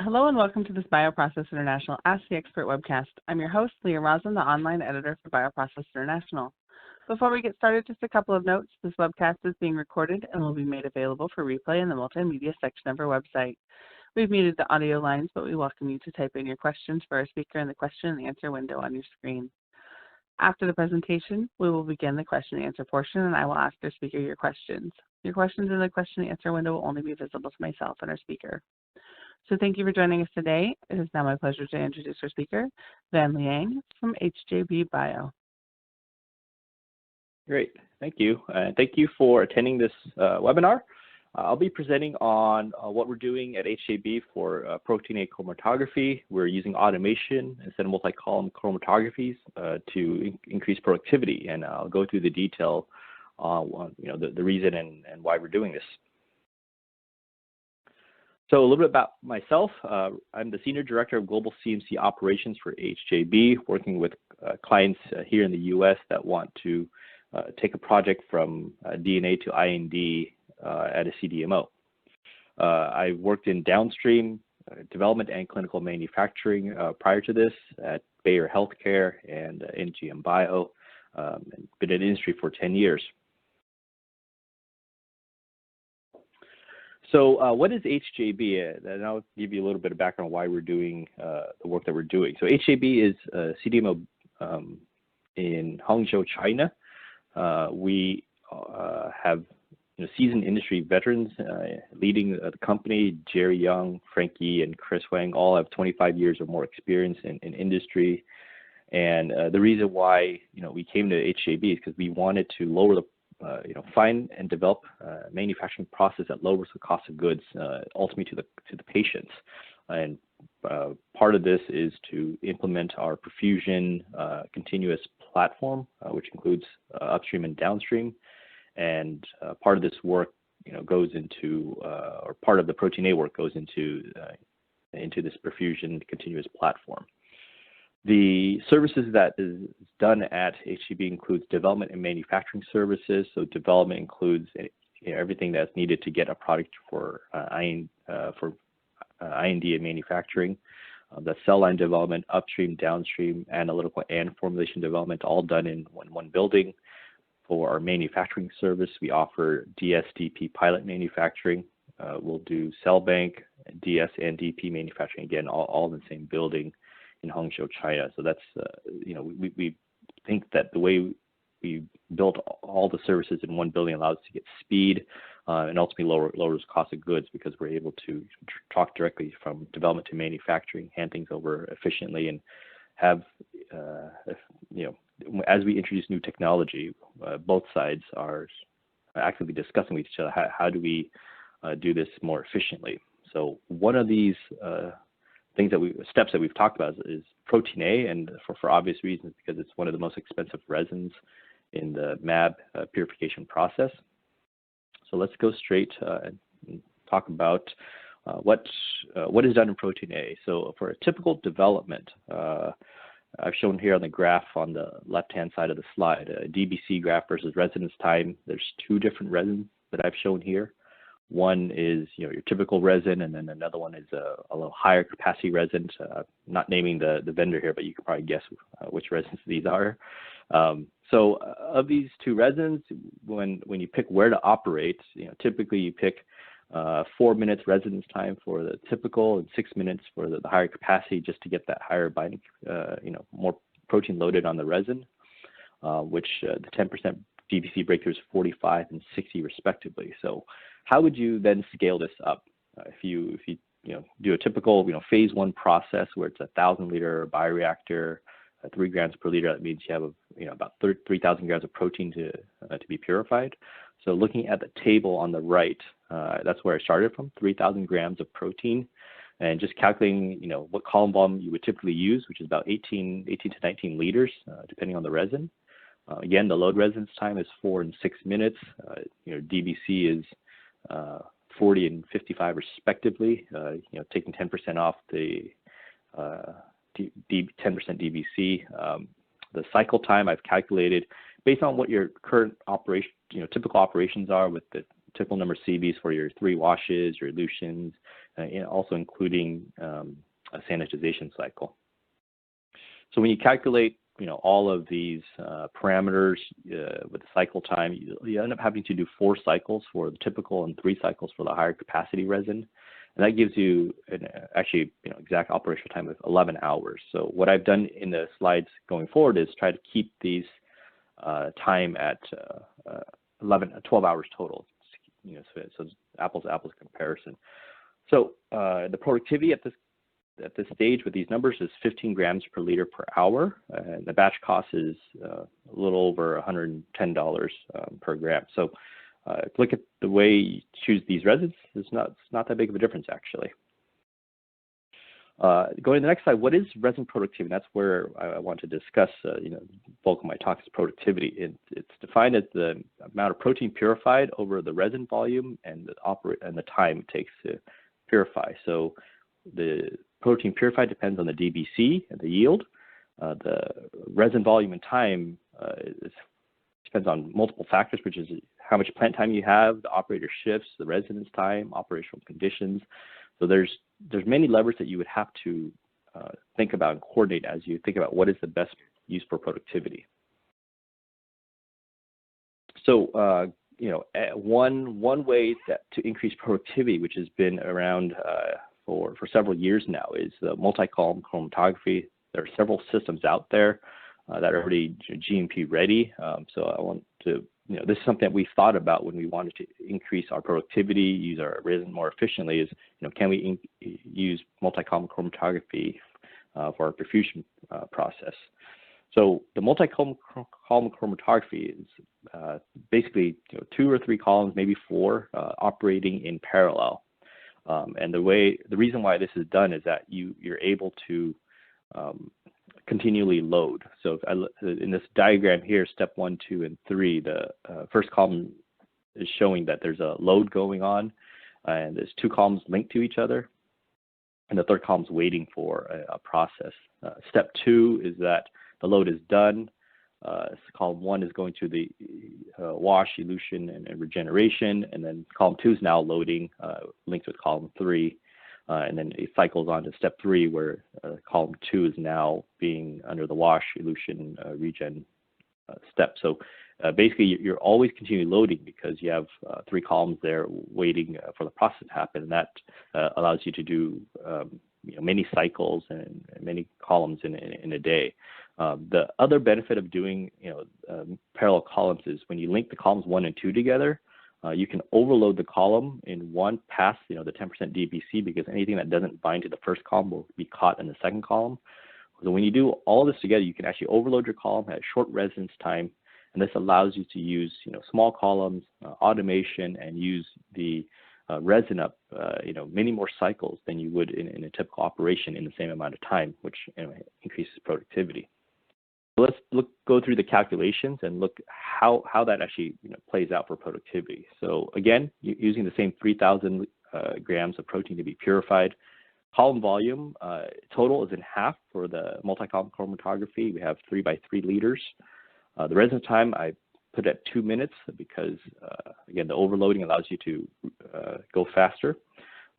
Hello and welcome to this BioProcess International Ask the Expert webcast. I'm your host, Leang, the online editor for BioProcess International. Before we get started, just a couple of notes. This webcast is being recorded and will be made available for replay in the multimedia section of our website. We've muted the audio lines, but we welcome you to type in your questions for our speaker in the question and answer window on your screen. After the presentation, we will begin the question and answer portion, and I will ask our speaker your questions. Your questions in the question and answer window will only be visible to myself and our speaker. So thank you for joining us today. It is now my pleasure to introduce our speaker, Leang from HJB Bio. Great, thank you. Thank you for attending this webinar. I'll be presenting on what we're doing at HJB for protein A chromatography. We're using automation instead of multi-column chromatographies to increase productivity, and I'll go through the detail on the reason and why we're doing this. So a little bit about myself. I'm the Senior Director of Global CMC Operations for HJB, working with clients here in the US that want to take a project from DNA to IND at a CDMO. I worked in downstream development and clinical manufacturing prior to this at Bayer Healthcare and NGM Bio, and been in the industry for 10 years. So what is HJB? And I'll give you a little bit of background on why we're doing the work that we're doing. So HJB is a CDMO in Hangzhou, China. We have seasoned industry veterans leading the company. Jerry Young, Frankie, and Chris Wang all have 25 years or more experience in industry. And the reason why we came to HJB is because we wanted to lower the find and develop a manufacturing process that lowers the cost of goods ultimately to the patients. And part of this is to implement our perfusion continuous platform, which includes upstream and downstream. And part of this work, goes into, or part of the protein A work goes into this perfusion continuous platform. The services that is done at HJB includes development and manufacturing services. So development includes everything that's needed to get a product for IND and manufacturing. The cell line development, upstream, downstream, analytical, and formulation development, all done in one building. For our manufacturing service, we offer DS/DP pilot manufacturing. We'll do cell bank, DS, and DP manufacturing, again, all in the same building in Hangzhou, China. So that's, we think that the way we built all the services in one building allows us to get speed and ultimately lowers cost of goods, because we're able to talk directly from development to manufacturing, hand things over efficiently, and have, as we introduce new technology, both sides are actively discussing with each other, how do we do this more efficiently. So one of these steps that we've talked about is protein A, and for obvious reasons, because it's one of the most expensive resins in the MAB purification process. So let's go straight and talk about what is done in protein A. So for a typical development, I've shown here on the graph on the left-hand side of the slide, a DBC graph versus residence time. There's two different resins that I've shown here. One is your typical resin, and then another one is a little higher capacity resin. Not naming the vendor here, but you can probably guess which resins these are. So of these two resins, when you pick where to operate, typically you pick 4 minutes residence time for the typical and 6 minutes for the higher capacity, just to get that higher binding, more protein loaded on the resin, which the 10% DBC breakthrough is 45 and 60 respectively. So how would you then scale this up? If you do a typical phase 1 process where it's 1,000-liter bioreactor, 3 grams per liter, that means you have about 3,000 grams of protein to be purified. So looking at the table on the right, that's where I started from, 3,000 grams of protein, and just calculating what column volume you would typically use, which is about 18 to 19 liters, depending on the resin. Again, the load residence time is 4 and 6 minutes. DBC is 40 and 55 respectively. Taking 10% off the 10% DBC. The cycle time I've calculated based on what your current operation, typical operations are, with the typical number of CVs for your 3 washes, your elutions, also including a sanitization cycle. So when you calculate, all of these parameters with the cycle time, you end up having to do 4 cycles for the typical and 3 cycles for the higher capacity resin. And that gives you exact operational time of 11 hours. So what I've done in the slides going forward is try to keep these time at 12 hours total. So it's apples to apples comparison. So the productivity at this stage with these numbers is 15 grams per liter per hour, and the batch cost is a little over $110 per gram. So look at the way you choose these resins. It's not that big of a difference, actually. Going to the next slide, what is resin productivity? That's where I want to discuss, the bulk of my talk is productivity. It's defined as the amount of protein purified over the resin volume and the time it takes to purify. So the protein purified depends on the DBC and the yield. The resin volume and time depends on multiple factors, which is how much plant time you have, the operator shifts, the residence time, operational conditions. So there's many levers that you would have to think about and coordinate as you think about what is the best use for productivity. So one way to increase productivity, which has been around for several years now, is the MultiColumn chromatography. There are several systems out there that are already GMP ready. So I want to, this is something that we thought about when we wanted to increase our productivity, use our resin more efficiently. Is can we use MultiColumn chromatography for our perfusion process? So the MultiColumn chromatography is basically 2 or 3 columns, maybe 4, operating in parallel. And the reason why this is done is that you're able to continually load. So in this diagram here, step 1, 2, and 3, the first column is showing that there's a load going on, and there's 2 columns linked to each other, and the third column is waiting for a process. Step 2 is that the load is done. Column 1 is going to the wash, elution, and regeneration, and then column 2 is now loading, linked with column 3. And then it cycles on to step 3, where column 2 is now being under the wash, elution, regen step. So basically, you're always continually loading because you have 3 columns there waiting for the process to happen, and that allows you to do many cycles and many columns in a day. The other benefit of doing parallel columns is when you link the columns 1 and 2 together, you can overload the column in one past the 10% DBC, because anything that doesn't bind to the first column will be caught in the second column. So when you do all this together, you can actually overload your column at short residence time, and this allows you to use small columns, automation, and use the resin up many more cycles than you would in a typical operation in the same amount of time, which increases productivity. So let's go through the calculations and look how that actually plays out for productivity. So again, using the same 3,000 grams of protein to be purified. Column volume total is in half for the MultiColumn chromatography. We have 3 by 3 liters. The residence time I put at 2 minutes because again, the overloading allows you to go faster.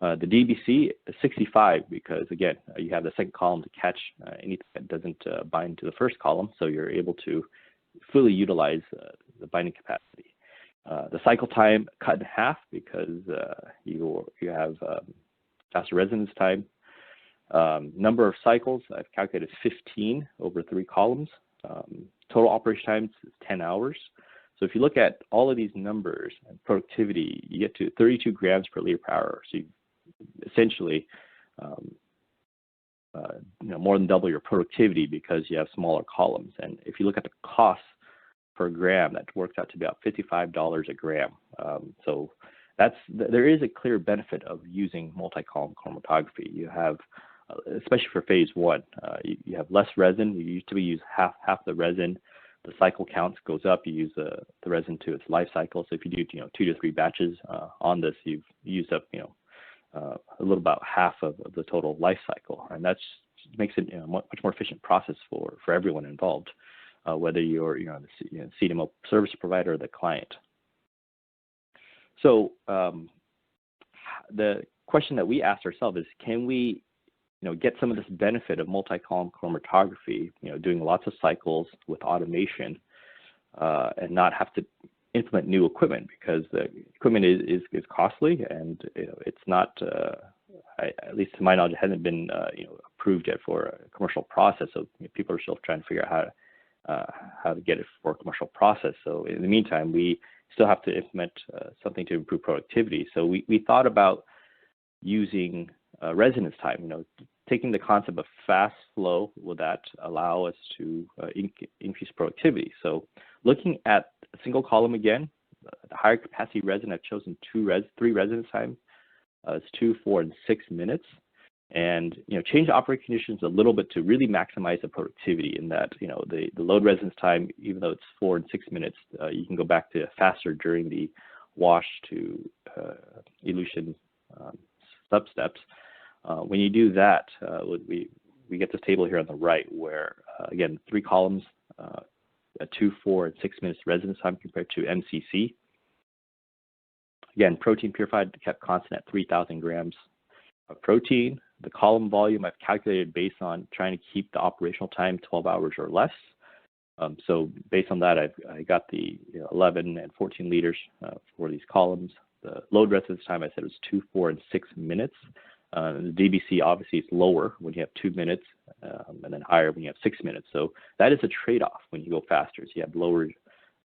The DBC is 65 because, again, you have the second column to catch anything that doesn't bind to the first column, so you're able to fully utilize the binding capacity. The cycle time cut in half because you have faster residence time. Number of cycles, I've calculated 15 over 3 columns. Total operation time is 10 hours. So if you look at all of these numbers and productivity, you get to 32 grams per liter per hour. So you essentially more than double your productivity because you have smaller columns. And if you look at the cost per gram, that works out to be about $55 a gram. So there is a clear benefit of using MultiColumn chromatography. You have, especially for phase 1, you have less resin. You used to use half the resin. The cycle count goes up. You use the resin to its life cycle. So if you do 2 to 3 batches on this, you've used up a little about half of the total life cycle, and that makes it a much more efficient process for everyone involved, whether you're the CDMO service provider or the client. So the question that we asked ourselves is, can we get some of this benefit of multi-column chromatography, doing lots of cycles with automation, and not have to implement new equipment, because the equipment is costly, and it's not, at least to my knowledge, it hasn't been approved yet for a commercial process. So people are still trying to figure out how to get it for a commercial process. So in the meantime, we still have to implement something to improve productivity. So we thought about using residence time, taking the concept of fast flow. Will that allow us to increase productivity? So looking at a single column again, the higher capacity resin, I've chosen three residence time. It's 2, 4, and 6 minutes. And change the operating conditions a little bit to really maximize the productivity, in that the load residence time, even though it's 4 and 6 minutes, you can go back to faster during the wash to elution sub steps. When you do that, we get this table here on the right where again 3 columns, 2, 4, and 6 minutes residence time compared to MCC. Again, protein purified kept constant at 3,000 grams of protein. The column volume I've calculated based on trying to keep the operational time 12 hours or less. So based on that, I got the 11 and 14 liters for these columns. The load residence time I said was 2, 4, and 6 minutes. The DBC obviously is lower when you have 2 minutes, and then higher when you have 6 minutes. So that is a trade-off when you go faster. So you have lower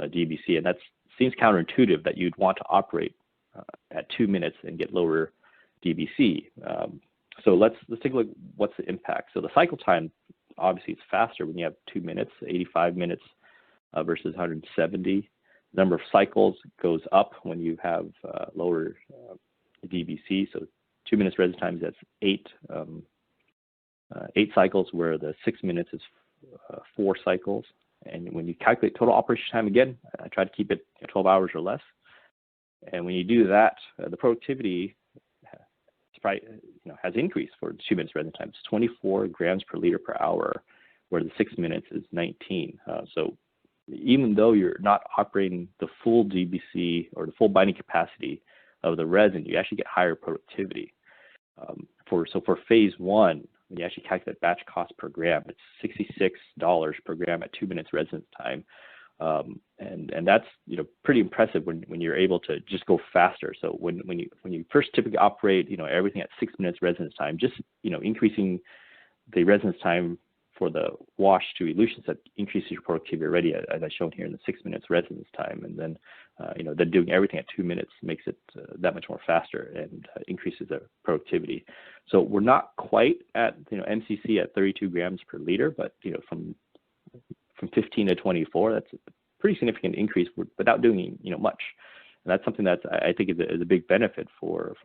DBC, and that seems counterintuitive that you'd want to operate at 2 minutes and get lower DBC. So let's take a look. What's the impact? So the cycle time obviously is faster when you have 2 minutes, 85 minutes versus 170. The number of cycles goes up when you have lower DBC. So 2 minutes residence time, that's 8 cycles, where the 6 minutes is 4 cycles. And when you calculate total operation time, again, I try to keep it 12 hours or less. And when you do that, the productivity has increased for 2 minutes residence time. It's 24 grams per liter per hour, where the 6 minutes is 19. So even though you're not operating the full DBC or the full binding capacity of the resin, you actually get higher productivity. So for phase 1, when you actually calculate batch cost per gram, it's $66 per gram at 2 minutes residence time. And that's pretty impressive when you're able to just go faster. So when you first typically operate everything at 6 minutes residence time, just increasing the residence time for the wash to elution step increases your productivity already, as I shown here in the 6 minutes residence time. And then then doing everything at 2 minutes makes it that much more faster and increases the productivity. So we're not quite at MCC at 32 grams per liter, but from 15 to 24, that's a pretty significant increase without doing much. And that's something that I think is a big benefit for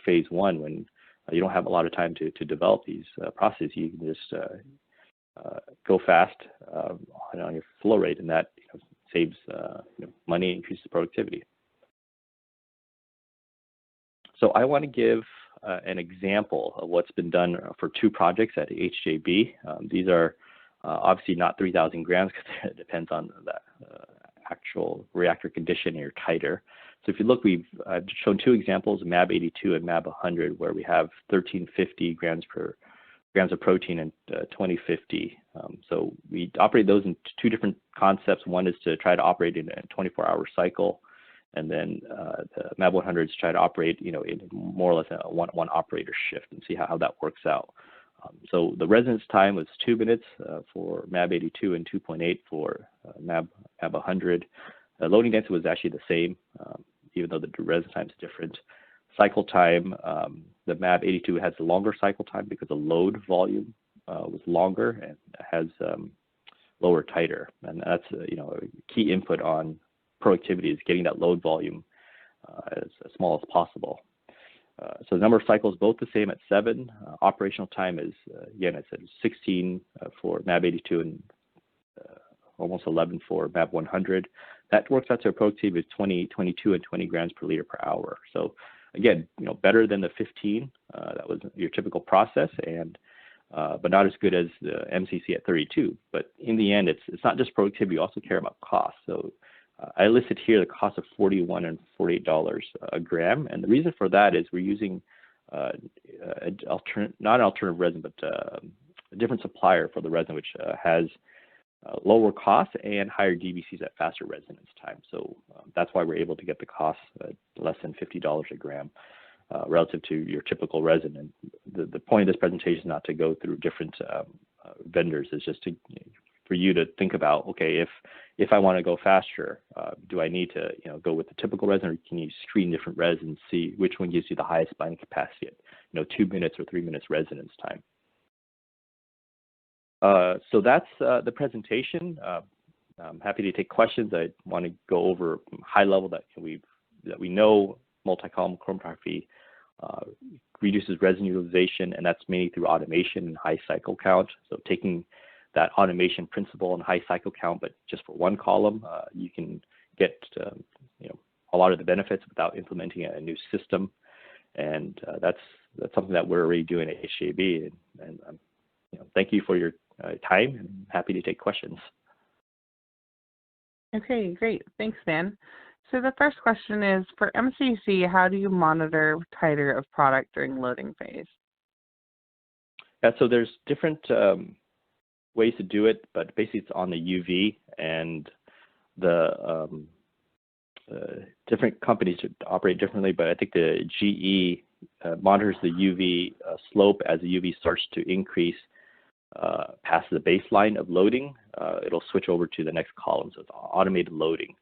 phase 1, when you don't have a lot of time to develop these processes. You can just go fast on your flow rate, and that saves money, increases productivity. So I want to give an example of what's been done for 2 projects at HJB. These are obviously not 3,000 grams, because it depends on the actual reactor condition and your titer. So if you look, I've shown 2 examples, MAB 82 and MAB 100, where we have 1350 grams of protein and 2050. So we operate those in 2 different concepts. One is to try to operate in a 24-hour cycle, and then the MAB 100 is to try to operate in more or less a one operator shift, and see how that works out. So the residence time was 2 minutes for MAB 82 and 2.8 for MAB 100. Loading density was actually the same, even though the residence time is different. Cycle time, the MAB 82 has a longer cycle time because the load volume was longer and has lower titer, and that's a key input on productivity, is getting that load volume as small as possible. So the number of cycles both the same at 7. Operational time is again, I said 16 for MAB 82 and almost 11 for MAB 100. That works out to a productivity of 22 and 20 grams per liter per hour. So again, better than the 15 that was your typical process, and but not as good as the MCC at 32. But in the end, it's not just productivity; you also care about cost. So I listed here the cost of $41 and $48 a gram, and the reason for that is we're using not an alternative resin, but a different supplier for the resin, which has lower costs and higher DBCs at faster residence time. So that's why we're able to get the cost less than $50 a gram relative to your typical resin. And the point of this presentation is not to go through different vendors. It's just for you to think about, okay, if I want to go faster, do I need to go with the typical resin, or can you screen different resins, see which one gives you the highest binding capacity at 2 minutes or 3 minutes residence time? So that's the presentation. I'm happy to take questions. I want to go over high level that we know multi-column chromatography reduces resin utilization, and that's mainly through automation and high cycle count. So taking that automation principle and high cycle count, but just for one column, you can get a lot of the benefits without implementing a new system, and that's something that we're already doing at HJB. And thank you for your time, and I'm happy to take questions. Okay, great. Thanks, Dan. So the first question is, for MCC, how do you monitor titer of product during loading phase? Yeah, so there's different ways to do it, but basically it's on the UV, and the different companies operate differently, but I think the GE monitors the UV slope. As the UV starts to increase past the baseline of loading, it'll switch over to the next column. So it's automated loading.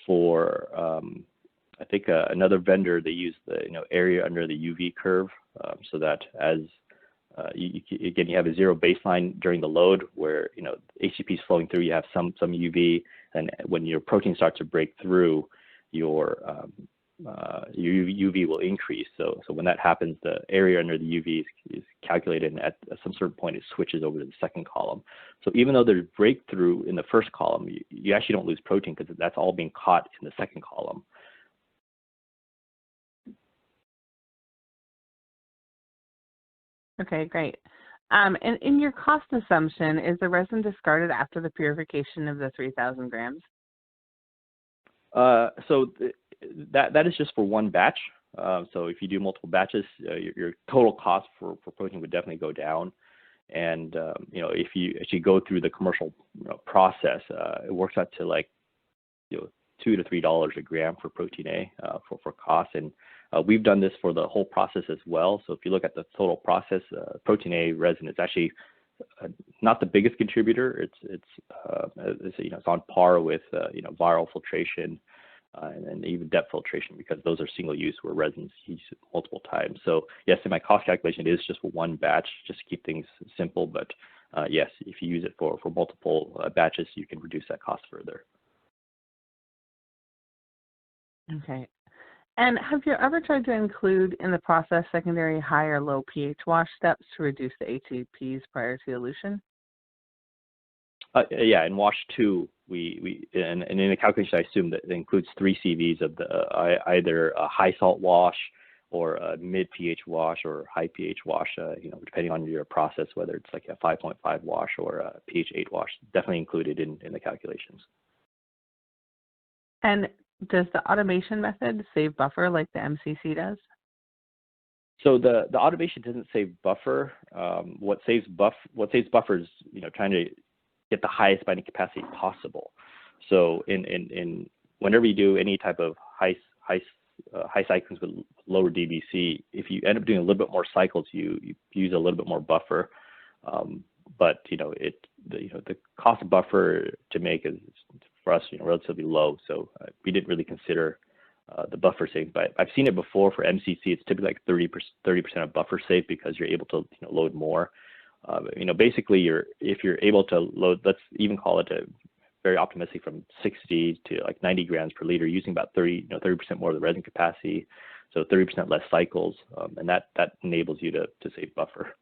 For I think another vendor, they use the area under the UV curve, so that as you have a zero baseline during the load, where HCP is flowing through, you have some UV, and when your protein starts to break through, your UV will increase. So when that happens, the area under the UV is calculated, and at some certain point it switches over to the second column. So even though there's breakthrough in the first column, you actually don't lose protein, because that's all being caught in the second column. Okay, great. And in your cost assumption, is the resin discarded after the purification of the 3,000 grams? So that is just for one batch. So if you do multiple batches, your total cost for protein would definitely go down. And if you actually go through the commercial process, it works out to like $2 to $3 a gram for protein A for cost. And we've done this for the whole process as well. So if you look at the total process, protein A resin is actually not the biggest contributor. It's on par with viral filtration and even depth filtration, because those are single use, where resins used multiple times. So yes, in my cost calculation, it is just for one batch, just to keep things simple. But yes, if you use it for multiple batches, you can reduce that cost further. Okay. And have you ever tried to include in the process secondary high or low pH wash steps to reduce the HCPs prior to elution? Yeah, in wash 2, and in the calculation, I assume that it includes 3 CVs of the either a high salt wash, or a mid pH wash, or high pH wash, depending on your process, whether it's like a 5.5 wash or a pH 8 wash. Definitely included in the calculations. And does the automation method save buffer like the MCC does? So the automation doesn't save buffer. What saves buffer is trying to get the highest binding capacity possible. So in whenever you do any type of high cycles with lower DBC, if you end up doing a little bit more cycles, you use a little bit more buffer. But the cost of buffer to make is, for us, relatively low. So we didn't really consider the buffer save. But I've seen it before for MCC. It's typically like 30% of buffer save, because you're able to load more. Basically, if you're able to load, let's even call it very optimistic, from 60 to like 90 grams per liter, using about 30% more of the resin capacity, so 30% less cycles, and that enables you to save buffer.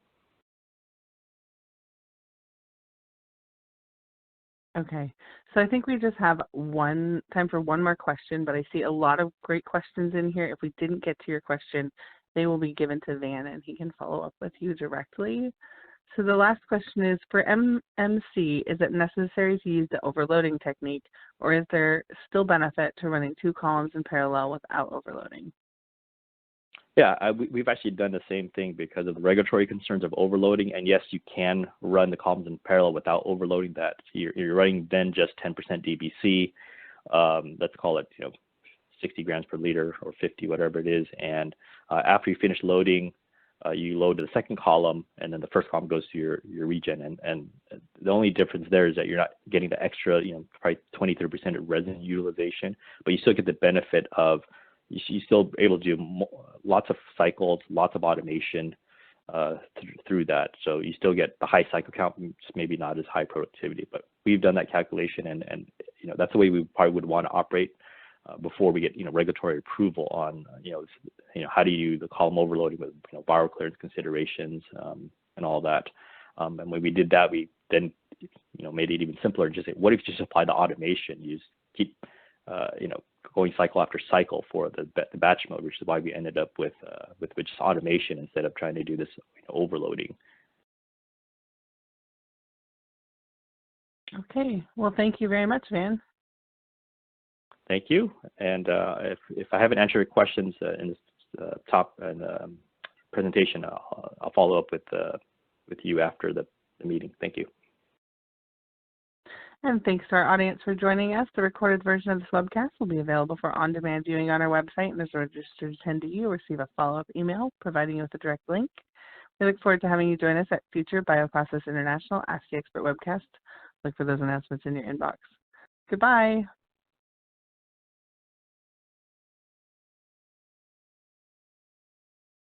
Okay, so I think we just have time for one more question, but I see a lot of great questions in here. If we didn't get to your question, they will be given to Van, and he can follow up with you directly. So the last question is, for MMC, is it necessary to use the overloading technique, or is there still benefit to running 2 columns in parallel without overloading? Yeah, we've actually done the same thing because of the regulatory concerns of overloading. And yes, you can run the columns in parallel without overloading that. You're running then just 10% DBC. Let's call it 60 grams per liter or 50, whatever it is. And after you finish loading, you load the second column, and then the first column goes to your regen. And the only difference there is that you're not getting the extra, probably 20-30% of resin utilization, but you still get the benefit of you're still able to do lots of cycles, lots of automation through that. So you still get the high cycle count, just maybe not as high productivity. But we've done that calculation, and that's the way we probably would want to operate before we get regulatory approval on how do you do the column overloading with viral clearance considerations and all that. And when we did that, we then made it even simpler. Just say, what if you just apply the automation? You just keep going cycle after cycle for the batch mode, which is why we ended up with just automation instead of trying to do this overloading. Okay. Well, thank you very much, Van. Thank you. And if I haven't answered your questions in this top presentation, I'll follow up with you after the meeting. Thank you. And thanks to our audience for joining us. The recorded version of this webcast will be available for on-demand viewing on our website, and as a registered attendee, you'll receive a follow-up email providing you with a direct link. We look forward to having you join us at future BioProcess International Ask the Expert webcast. Look for those announcements in your inbox. Goodbye.